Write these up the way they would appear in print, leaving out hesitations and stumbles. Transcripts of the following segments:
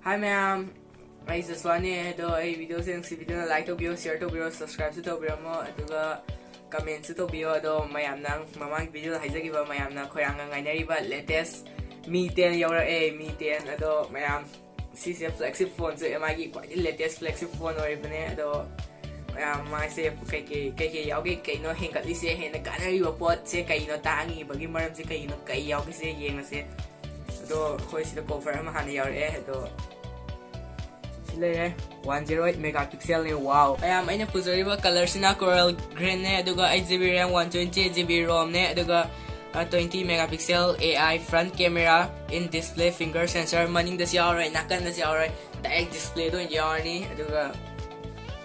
Hi ma'am, I just want to video since video like to video, share to video, subscribe to video mo, aduga comment to video do mayam nang mamang video haizagi ba mayam na khoyang ngai ba latest Mi 10 yaura Mi 10 ado mayam si flagship phone so MI gi quite latest flagship phone oi bane ado mayam mai se kai yaugi kai no hengat li se hen ga na ri pot se kai no tangi bagi maram se kai no kai yaugi se yeng na se ado khoi si cover ma han yaura ado 108 megapixel ne wow ayam aina puzariba color sina coral green ne aduga 8GB RAM 128GB ROM ne aduga 20 megapixel AI front camera in display finger sensor maning da siya nakan da siya direct display do yarni aduga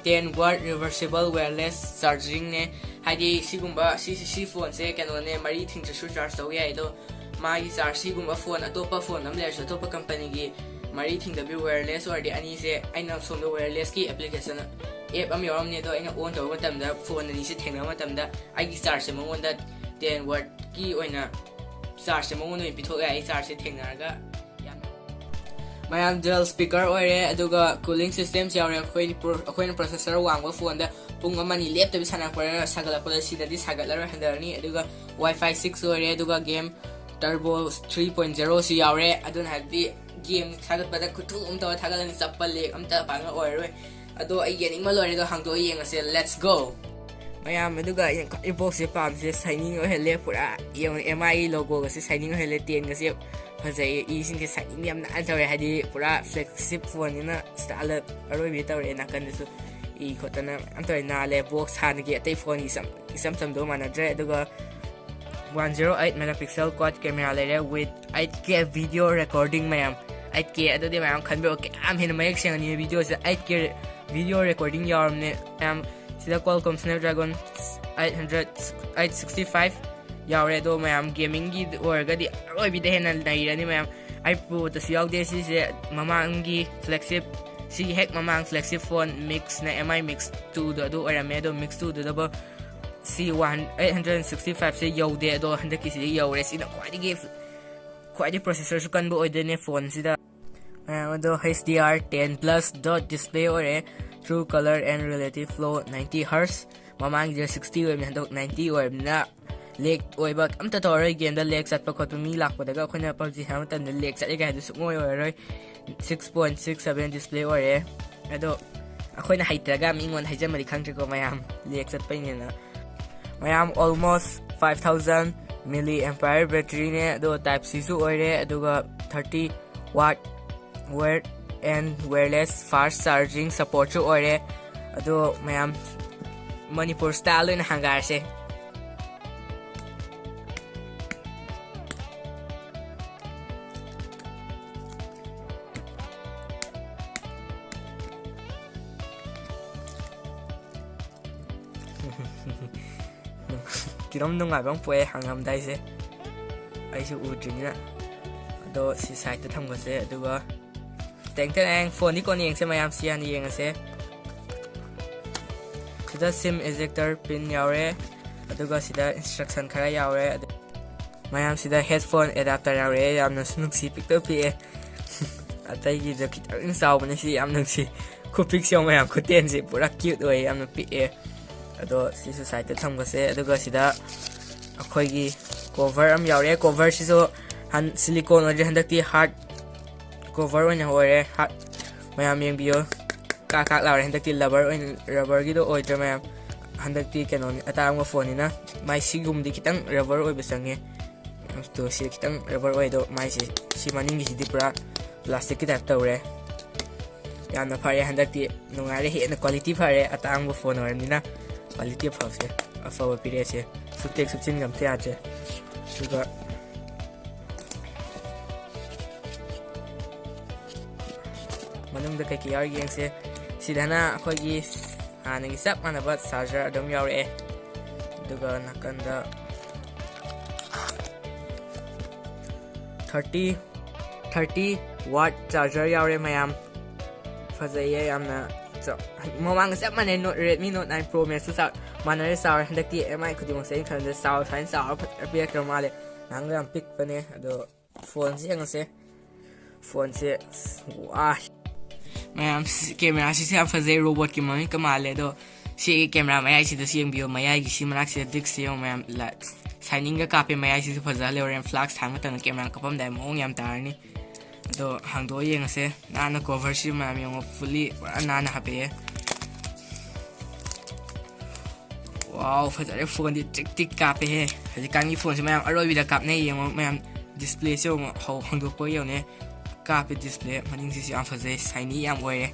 10W reversible wireless charging ne hadi sigumba si phone se kano ne mari thing chu charge to ya do mai charge sigumba phone atopa phone am le so atopa company gi Mari thing the wireless or the ani se aina som the wireless ki application app am yoram ne do aina on to matam da phone ni se thengna matam da ai gi charge se mongon da 10W ki oina charge se mongon ni pitho ai charge se thengna ga mayam dual speaker ore aduga cooling system yaure khoin processor wangwa phone da pung amani laptop sana pare sagala pala sida di sagala handarni aduga Wi-Fi 6 ore aduga game Turbo 3.0 si yaure adun hadi game sagat pada kutu to thagalan chappal lek amta panga oiroi ado ai yening malore do hangdo yeng ase let's go mayam aduga yang box se pam se signing o hele pura yang MI logo ga se signing o hele 10 ga se phajai I sin ke signing yam na antore hadi pura flagship phone ina style aroi bi tawre na kan su I khotana antore na le box han ge tai phone isam do manadre aduga 108 megapixel quad camera later with 8K video recording mayam 8K ado de mayam khanbe okay am hin mayek seng ni video se 8K video recording yarm ne am sida Qualcomm Snapdragon 865 yawre do mayam gaming gi or ga di roi bi de hen nai ra ni mayam I pro to siaw de si se mamang gi flagship si hek mamang flagship phone mix na MI mix 2 do or me do mix 2 do C1 865 se yaude do handaki si yaure sida quite processor su kan bo odene phone sida do HDR 10 plus dot display ore true color and relative flow 90Hz mamang 60 web handok 90 web na leg oiba amta tore game da leg sat pa khot mi lak pa daga khoina PUBG ham tan da leg sat ga du sumoi ore 6.67 display ore ado akhoina haitraga mi ngon haijamari khangje ko mayam leg sat pa ni na mayam almost 5000 milliampere battery ne do type C su oire aduga 30W wired and wireless fast charging support su oire ado mayam Manipur style in hangar se kirom nungai bang pue hangam dai se ai su ujina ado si site tham ga se aduga teng teng phone ni kon yeng se mayam sian yeng se sida sim ejector pin yaure aduga sida instruction khara yaure mayam sida headphone adapter yaure yamna snuk si pick up e atai gi da kit in saw bane si yamna si ku pick xiao mayam ku ten si pura cute oi yamna pi e ado si site tham ga se aduga sida akhoi gi cover am yaure cover si so han silicone ore handakti hard cover on hore hard mayam yeng bio ka laure handakti rubber gi do oi tra mayam handakti canon atang ma phone ina mai sigum di kitang rubber oi besange to si kitang rubber oi do mai si maning gi di pura plastic ki type tawre yamna phare handakti nungare he na quality phare atang ma phone ore nina quality of house afawa pire se sutek suchin gam te aje suga manung da kai yar yeng se sidana khoi gi hanagi sap mana ba charger adom yaure duga nakanda 30W charger yaure mayam fazai yamna Momang sap mane Redmi Note 9 Pro Max sa manare sa handakti MI khudimang sa kan da sa fine sa apia kramale nang ram pick pane ado phone si ang se phone se wow mayam camera si se fazai robot ki mami kamale do si camera mayai si da si yung bio mayai gi si manak si dik si yung mayam la signing ga kape mayai si fazale or flash thang ta camera kapam dai mo yam tar ni do hang do yeng se na na cover si mayam yung fully na happy wow fazale phone di tik tik kape he ji kan gi phone si mayam aroi bi da kap ne yung mayam display se yung ho hang do ko yo ne kape display maning si am fazai shiny yam oye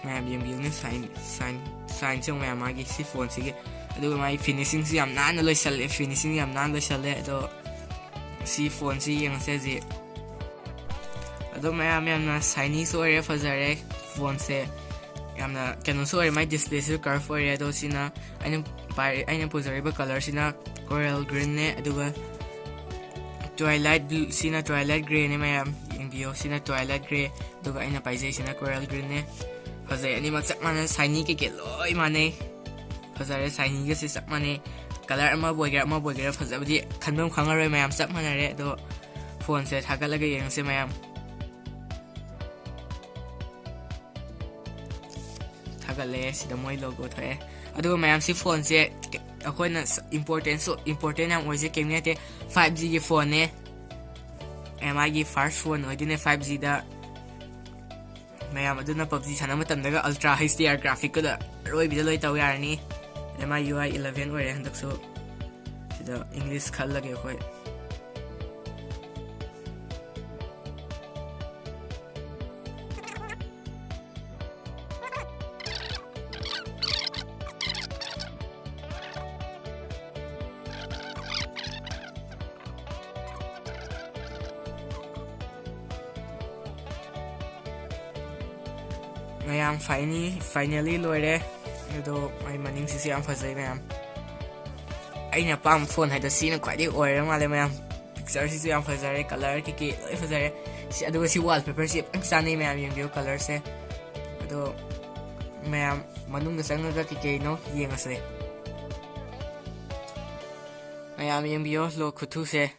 mayam yung ne sign chung mayam agi si phone si aduga mai finishing si am nan loi sal finishing yam nan loi sal do si phone si yang se ji adu mayam na shiny so area fazare phone se yam na canon so area mai display se curve area do sina aina pozare ba color sina coral green ne aduga twilight blue sina twilight gray ne mayam yung bio sina twilight gray aduga aina paise sina coral green ne fazare ani mak sak mana shiny ke loi mane fazare shiny ge si sak mane color ama boigira fazabdi khanbam khangaroi mayam sak mana re do phone se thagalaga yeng se mayam thagale sida moi logo thoe adu mayam si phone se akoina important am oise kemne te 5G ge phone ne MI ge first phone odine 5G da mayam aduna PUBG sana matam daga ultra HDR graphic ko da roi bi loi taw yarni MI UI 11 ore handak so sida English khal lage khoi mayam finally loire do mai maning si am fazai mayam aina pam phone haida sina kwai de oire male mayam picture si am fazare color ki loi fazare si adu si wallpaper si sane mayam yung view color se ado mayam manung sang ga ki no yeng ase mayam yung view lo khutu se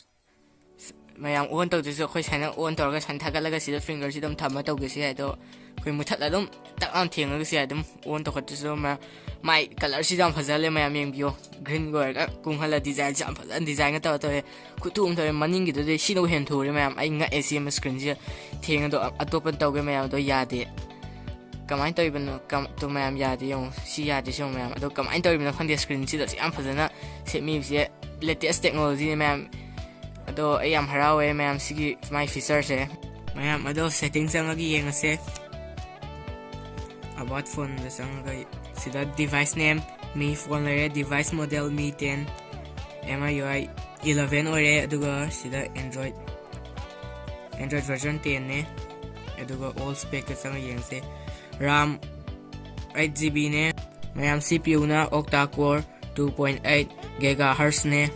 mayam on tau jisu khoi chana on tor ga chan thaga laga si finger si dam thama tau ge si ado khoi muthat la dum tak am theng ga si adum on to khat so ma mai color si dam phazale mayam yung bio green go ga kung hala design jam phalan design ga taw to kutum to maning gi do de si no hen thore mayam ai nga acm screen ji theng do atopan taw ge mayam do yade kamai to ibn kam to mayam yade yung si yade so mayam ado kamai to ibn khande screen si do si am phazana se mi si latest technology mayam ado ayam harawe mayam sigi my feature se mayam ado settings ang agi yeng ase about phone the sang ga sida device name mi phone lare device model mi 10 MIUI 11 ore aduga sida android version 10 ne aduga all spec sang yeng se ram 8GB ne mayam CPU na octa core 2.8 GHz ne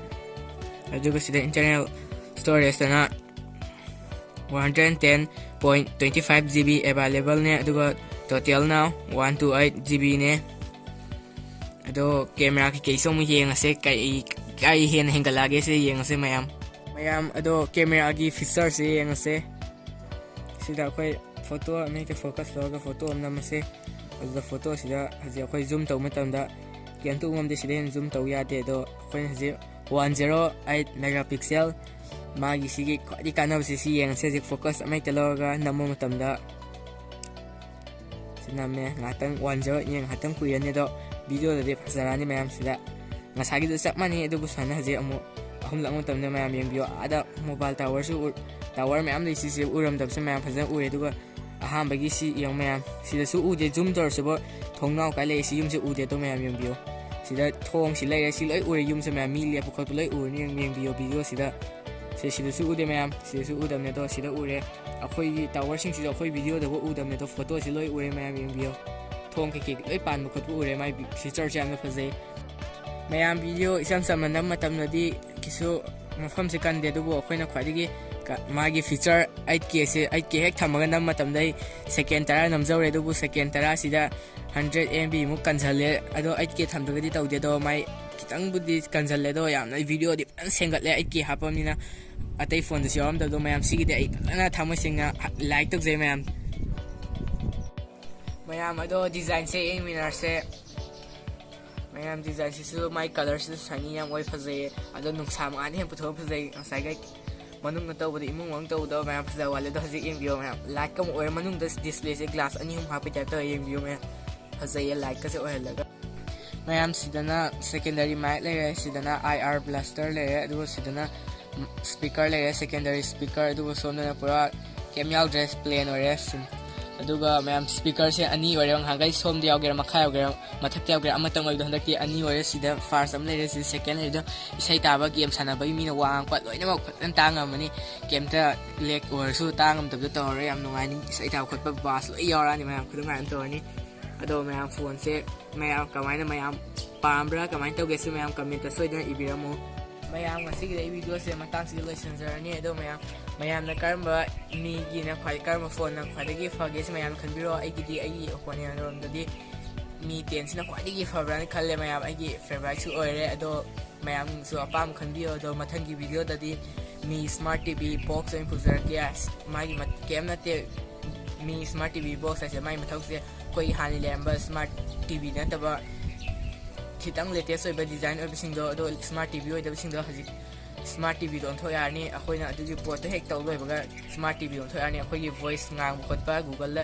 aduga sida internal storage na 110.25GB available ne aduga total now 128GB ne ado camera ki kaiso mo yeng ase kai hen hengalage se yeng ase mayam ado camera gi feature se yeng ase sida khoi photo me ke focus loga photo amna mase ado photo sida haji khoi zoom taw matamda kian tu ngam de sida zoom taw ya de do khoi haji 108 megapixel magi sigi di kana si yeng se focus amai teloga namo matamda siname ngatang 10 yeng hatang kuyan ne do video de phasarani mayam sida ngasagi do sak mani do busana haje amu ahum lang matamda mayam yeng bio ada mobile tower su tower mayam de si uram dab se mayam phazan ure do aham bagi si yeng mayam sida su ude zoom tor se bo thongnau ka le si yum se ude to mayam yeng bio sida thong si lai si loi ure yum se mayam mi le pukot loi ure ni yeng bio video sida sida su ude mayam sida su udam ne do sida ure akhoi tower sing sida akhoi video da udam ne do photo si loi ure mayam yeng bio thong ke loi pan pukot ure mai feature jam na phazai mayam video isam samanam matam na di kisu mafam se kan de do bo akhoi na khwadi gi magi feature 8K se 8K hek thamaga nam matam dai second tara namjore do bu second tara sida 100 MB mu kanjale ado 8K thamdaga di tawde do mai kitangbudi kanjalle do yamna video di pan sengatle ai ki hapamnina atai phone da yaram do mayam sigide ai ana thamoi singa like tok jai mayam ado design se aim winner se mayam design se su my colors su sunny yam oi phajai ado nungsa ma ne putho phajai asai gai manung na tawbudi imung wang tawdo mayam phajai wale do haji aim bio mayam like kam or manung da display se glass ani hum hapi ta aim bio mayam phajai like ka se oi laga mayam sidana secondary mic le sidana IR blaster le adu sidana speaker le secondary speaker adu somna pura camel dress plain or sin aduga mayam speaker se ani ore hangai som diaw ger makha ger mathak tiaw ger amatang oi do handakti ani ore sida first am le si second le do isai taba game sana bai mi na wang pat loina mak phan tangam mani game ta lek or su tangam tab to ore yam nungai ni isai taw khot pa bas loi yara ni mayam khudung an to ni ado mayam phone se mayam kamaina mayam pambra kamain to gesu mayam comment soidana ibiramo mayam ngasi gi video se matang si loisan jarani ado mayam na karma mi gi na khai karma phone na khai gi phage se mayam khanbiro ai gi di ai opone rom dadi mi tension na khai gi phawran khalle mayam ai gi favorite su oire ado mayam su apam khanbio do mathang gi video dadi mi smart tv box in puzer gas magi mat kem na te mi smart tv box ase mai mathau se koi hani lamba smart tv na taba khitang latest oi ba design oi bising do smart tv oi da bising do haji smart tv don thoi arni akoina adu pot hek taw loi baga smart tv don thoi arni akoi gi voice ngang khot pa google la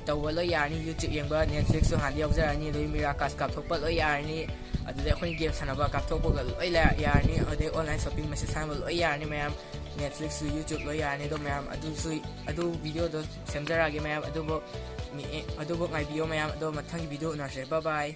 taw lo yarni youtube yengba netflix so handi yaw jarani loi mira kas kap thok pa loi yarni adu de akoin game sanaba kap thok ba loi la yarni ade online shopping message san loi yarni mayam netflix su youtube loi yarni do mayam adu video do semjara ge mayam adu bo ngai bio mayam ado mathang video na se bye bye